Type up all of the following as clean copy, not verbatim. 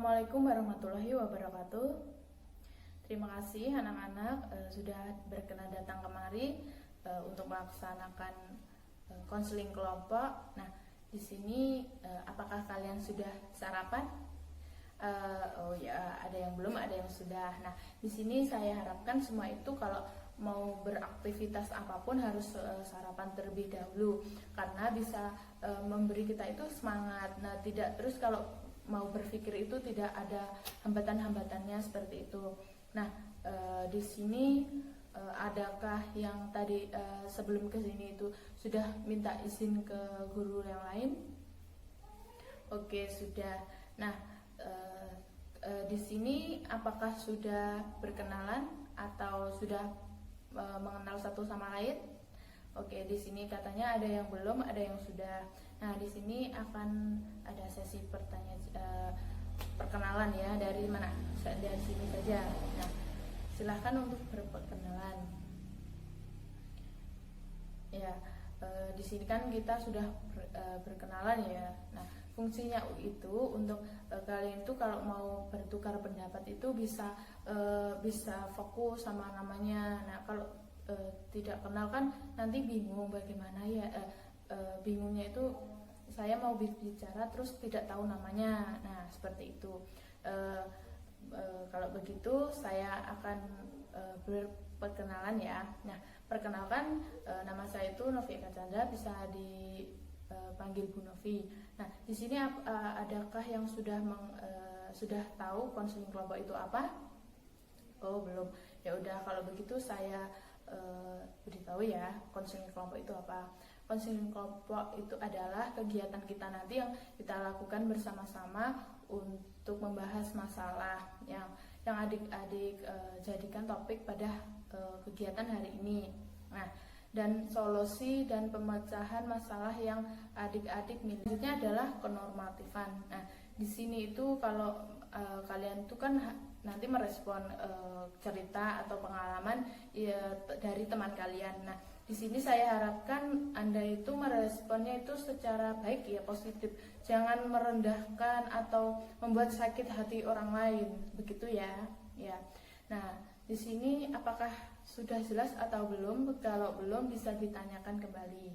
Assalamualaikum warahmatullahi wabarakatuh. Terima kasih anak-anak sudah berkenan datang kemari untuk melaksanakan konseling kelompok. Nah, di sini apakah kalian sudah sarapan? Oh ya, ada yang belum, ada yang sudah. Nah, di sini saya harapkan semua itu kalau mau beraktivitas apapun harus sarapan terlebih dahulu, karena bisa memberi kita itu semangat. Nah, tidak terus kalau mau berpikir itu tidak ada hambatan-hambatannya seperti itu. Nah, di sini adakah yang tadi sebelum ke sini itu sudah minta izin ke guru yang lain? Oke, sudah. Nah, di sini apakah sudah berkenalan atau sudah mengenal satu sama lain? Oke, di sini katanya ada yang belum, ada yang sudah. Nah, di sini akan ada sesi perkenalan ya, dari mana? Dari sini saja. Nah, silahkan untuk berperkenalan. Ya, di sini kan kita sudah berkenalan ya. Nah, fungsinya itu untuk kalian itu kalau mau bertukar pendapat itu bisa fokus sama namanya. Nah, kalau tidak kenal kan nanti bingung bagaimana ya, bingungnya itu saya mau bicara terus tidak tahu namanya. Nah, seperti itu. Kalau begitu saya akan berperkenalan ya. Nah, perkenalkan, nama saya itu Novi Eka Chandra, bisa dipanggil Bu Novi. Nah, di sini adakah yang sudah tahu konseling kelompok itu apa? Oh, belum. Ya udah, kalau begitu saya beritahu ya, konseling kelompok itu apa. Konseling kelompok itu adalah kegiatan kita nanti yang kita lakukan bersama-sama untuk membahas masalah yang adik-adik jadikan topik pada kegiatan hari ini. Nah, dan solusi dan pemecahan masalah yang adik-adik miliki. Selanjutnya adalah kenormatifan. Nah, di sini itu kalau kalian itu kan nanti merespon cerita atau pengalaman ya, dari teman kalian. Nah, di sini saya harapkan Anda itu meresponnya itu secara baik ya, positif. Jangan merendahkan atau membuat sakit hati orang lain, begitu ya. Ya. Nah, di sini apakah sudah jelas atau belum? Kalau belum bisa ditanyakan kembali.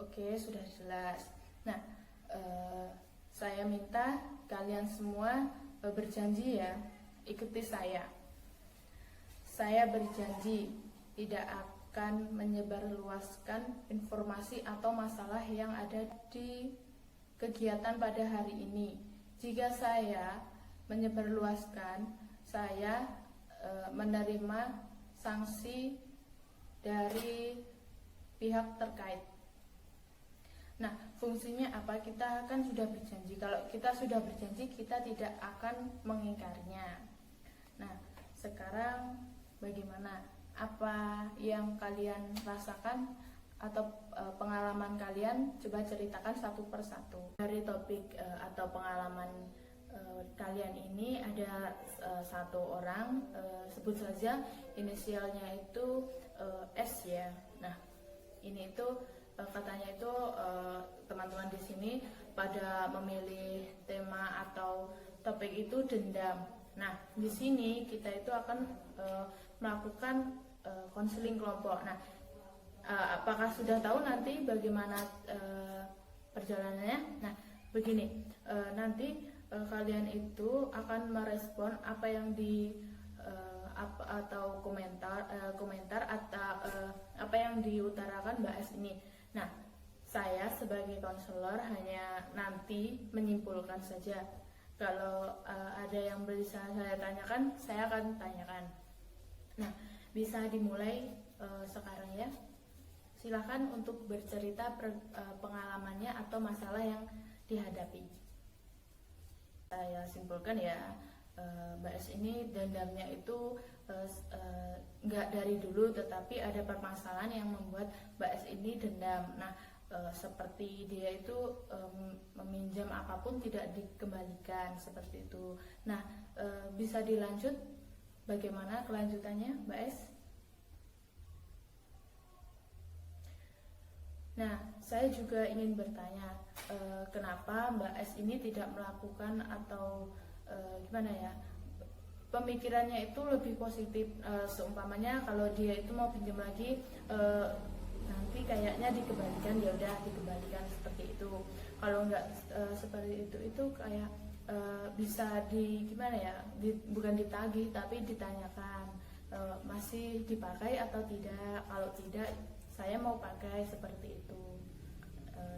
Oke, sudah jelas. Nah, saya minta kalian semua berjanji ya, ikuti saya. Saya berjanji tidak akan menyebarluaskan informasi atau masalah yang ada di kegiatan pada hari ini. Jika saya menyebarluaskan, saya menerima sanksi dari pihak terkait. Nah, fungsinya apa? Kita kan sudah berjanji. Kalau kita sudah berjanji, kita tidak akan mengingkarinya. Nah, sekarang bagaimana? Apa yang kalian rasakan atau pengalaman kalian? Coba ceritakan satu persatu. Dari topik atau pengalaman kalian ini ada satu orang, sebut saja inisialnya itu S ya. Nah, ini itu katanya itu teman-teman di sini pada memilih tema atau topik itu dendam. Nah, di sini kita itu akan melakukan konseling kelompok. Nah, apakah sudah tahu nanti bagaimana perjalanannya? Nah, begini, nanti kalian itu akan merespon apa yang atau komentar atau apa yang diutarakan Mbak S ini. Nah, saya sebagai konselor hanya nanti menyimpulkan saja. Kalau ada yang bisa saya tanyakan, saya akan tanyakan. Nah, bisa dimulai sekarang ya. Silakan untuk bercerita pengalamannya atau masalah yang dihadapi. Saya simpulkan ya, Mbak S ini dendamnya itu nggak dari dulu, tetapi ada permasalahan yang membuat Mbak S ini dendam. Nah, seperti dia itu meminjam apapun tidak dikembalikan, seperti itu. Nah, bisa dilanjut, bagaimana kelanjutannya Mbak S? Nah, saya juga ingin bertanya, kenapa Mbak S ini tidak melakukan atau gimana ya, pemikirannya itu lebih positif, seumpamanya kalau dia itu mau pinjam lagi, nanti kayaknya dikembalikan, ya udah dikembalikan seperti itu. Kalau nggak seperti itu kayak bisa di gimana ya, bukan ditagih tapi ditanyakan, masih dipakai atau tidak. Kalau tidak, saya mau pakai, seperti itu.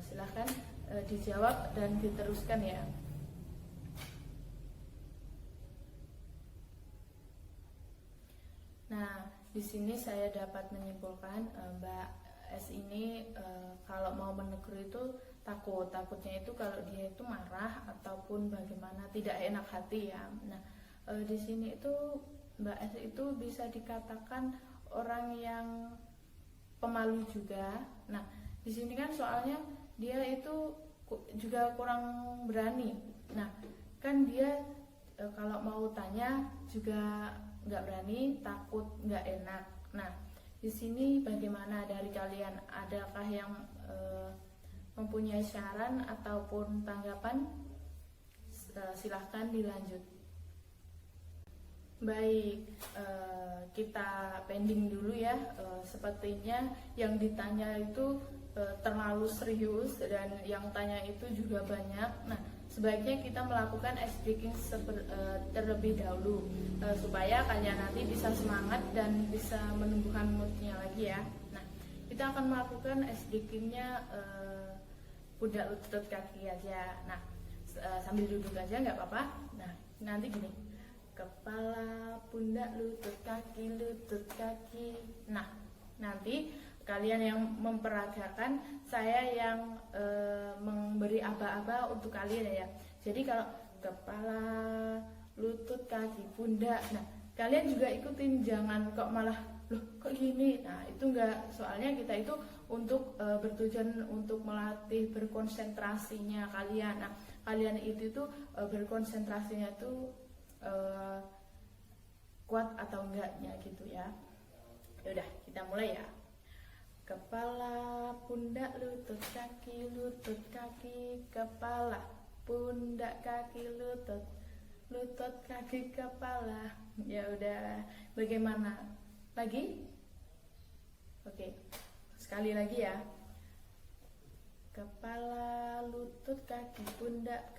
Silahkan dijawab dan diteruskan ya. Nah, di sini saya dapat menyimpulkan Mbak S ini kalau mau menegur itu takutnya itu kalau dia itu marah ataupun bagaimana, tidak enak hati ya. Nah, di sini itu Mbak S itu bisa dikatakan orang yang pemalu juga. Nah, di sini kan soalnya dia itu juga kurang berani. Nah, kan dia kalau mau tanya juga nggak berani, takut nggak enak. Nah, di sini bagaimana dari kalian? Adakah yang mempunyai saran ataupun tanggapan? Silahkan dilanjut. Baik, kita pending dulu ya. Sepertinya yang ditanya itu terlalu serius dan yang tanya itu juga banyak. Nah, sebaiknya kita melakukan ice breaking terlebih dahulu supaya kalian nanti bisa semangat dan bisa menumbuhkan moodnya lagi ya. Nah, kita akan melakukan ice breakingnya pundak, lutut, kaki aja. Nah, sambil duduk aja nggak apa-apa. Nah, nanti gini, kepala, pundak, lutut, kaki. Nah, nanti kalian yang memperagakan, saya yang memberi aba-aba untuk kalian ya. Jadi kalau kepala, lutut, kaki, pundak, nah kalian juga ikutin, jangan kok malah loh kok gini. Nah, itu enggak, soalnya kita itu untuk bertujuan untuk melatih berkonsentrasinya kalian. Nah, kalian itu tuh berkonsentrasinya tuh kuat atau enggaknya gitu ya. Ya udah, kita mulai ya. Kepala, pundak, lutut, kaki, kepala, pundak, kaki, lutut, kaki, kepala. Ya udah, bagaimana? Lagi? Oke, sekali lagi ya. Kepala, lutut, kaki, pundak,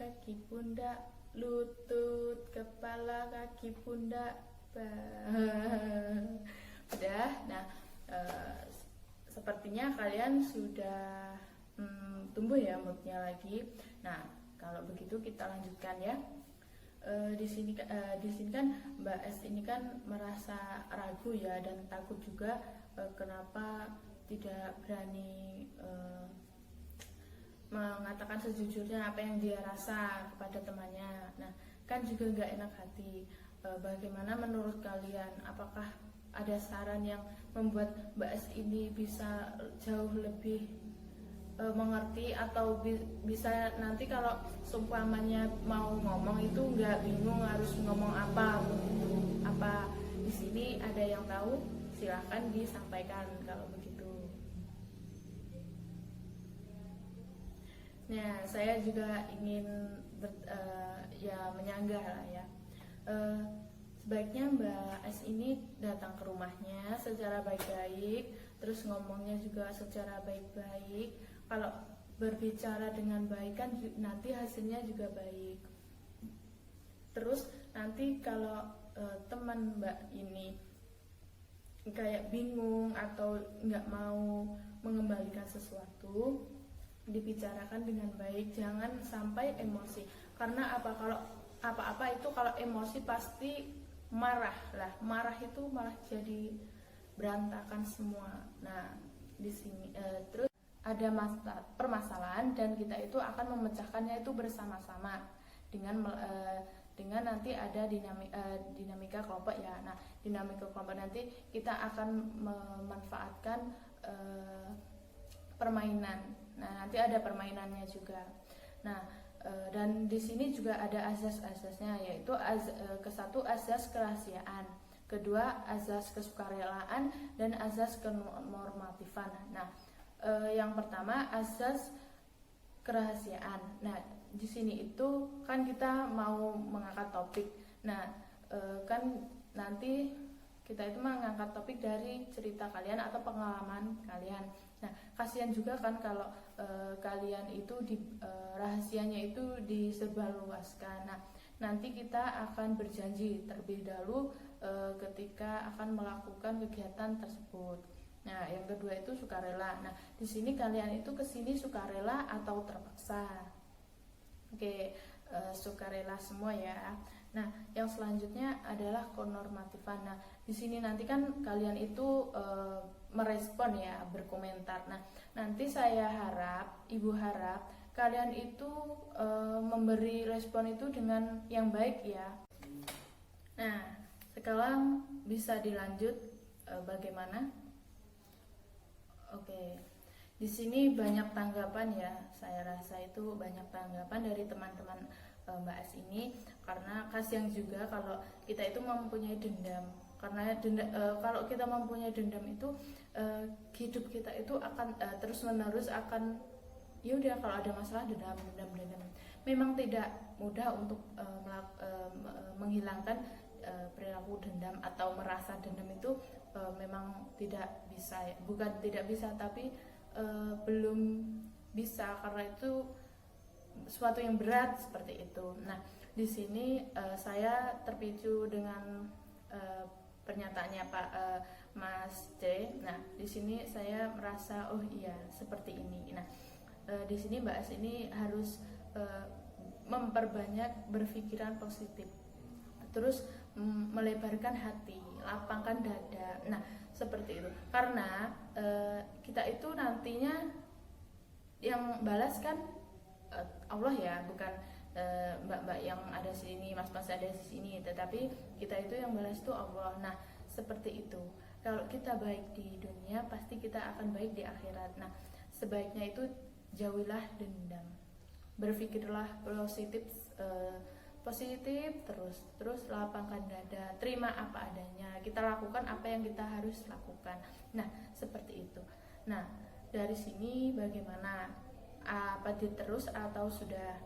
lutut, kepala, kaki, pundak. Udah. Nah, sepertinya kalian sudah tumbuh ya moodnya lagi. Nah, kalau begitu kita lanjutkan ya. Di sini kan Mbak S ini kan merasa ragu ya dan takut juga, kenapa tidak berani mengatakan sejujurnya apa yang dia rasa kepada temannya. Nah, kan juga nggak enak hati. Bagaimana menurut kalian? Apakah ada saran yang membuat Mbak S ini bisa jauh lebih mengerti, atau bisa nanti kalau seumpamanya mau ngomong itu nggak bingung harus ngomong apa begitu? Apa di sini ada yang tahu? Silahkan disampaikan kalau begitu. Nah, saya juga ingin menyanggah lah ya. Sebaiknya Mbak S ini datang ke rumahnya secara baik-baik, terus ngomongnya juga secara baik-baik. Kalau berbicara dengan baik kan nanti hasilnya juga baik. Terus nanti kalau teman Mbak ini kayak bingung atau nggak mau mengembalikan sesuatu, dibicarakan dengan baik, jangan sampai emosi. Karena kalau apa-apa itu kalau emosi pasti marah lah, marah itu malah jadi berantakan semua. Nah, di sini terus ada permasalahan dan kita itu akan memecahkannya itu bersama-sama dengan nanti ada dinamika kelompok ya. Nah, dinamika kelompok nanti kita akan memanfaatkan permainan. Nah, nanti ada permainannya juga. Nah, dan di sini juga ada azas-azasnya, yaitu kesatu azas kerahasiaan, kedua azas kesukarelaan, dan azas kenormatifan. Nah, Yang pertama asas kerahasiaan. Nah, di sini itu kan kita mau mengangkat topik. Nah, kan nanti kita itu mengangkat topik dari cerita kalian atau pengalaman kalian. Nah, kasihan juga kan kalau kalian itu rahasianya itu disebarluaskan. Nah, nanti kita akan berjanji terlebih dahulu ketika akan melakukan kegiatan tersebut. Nah, yang kedua itu sukarela. Nah, di sini kalian itu kesini sukarela atau terpaksa. Oke, sukarela semua ya. Nah, yang selanjutnya adalah konormatifan. Nah, di sini nanti kan kalian itu merespon ya, berkomentar. Nah, nanti saya harap, Ibu harap kalian itu memberi respon itu dengan yang baik ya. Nah, sekarang bisa dilanjut bagaimana? Oke, di sini banyak tanggapan ya. Saya rasa itu banyak tanggapan dari teman-teman Mbak As ini, karena kasihan juga kalau kita itu mempunyai dendam. Karena kalau kita mempunyai dendam itu hidup kita itu akan terus-menerus akan yaudah kalau ada masalah dendam. Memang tidak mudah untuk menghilangkan perilaku dendam atau merasa dendam itu memang tidak bisa ya. Bukan tidak bisa, tapi belum bisa karena itu suatu yang berat seperti itu. Nah, di sini saya terpicu dengan pernyataannya Pak Mas C. Nah, di sini saya merasa oh iya seperti ini. Nah, di sini Mbak As ini harus memperbanyak berpikiran positif, terus melebarkan hati, lapangkan dada. Nah, seperti itu. Karena kita itu nantinya yang balas kan Allah ya, bukan mbak-mbak yang ada di sini, mas-mas ada di sini, tetapi kita itu yang balas itu Allah. Nah, seperti itu. Kalau kita baik di dunia, pasti kita akan baik di akhirat. Nah, sebaiknya itu jauhilah dendam. Berpikirlah positif terus lapangkan dada, terima apa adanya, kita lakukan apa yang kita harus lakukan. Nah, seperti itu. Nah, dari sini bagaimana, apa diterus atau sudah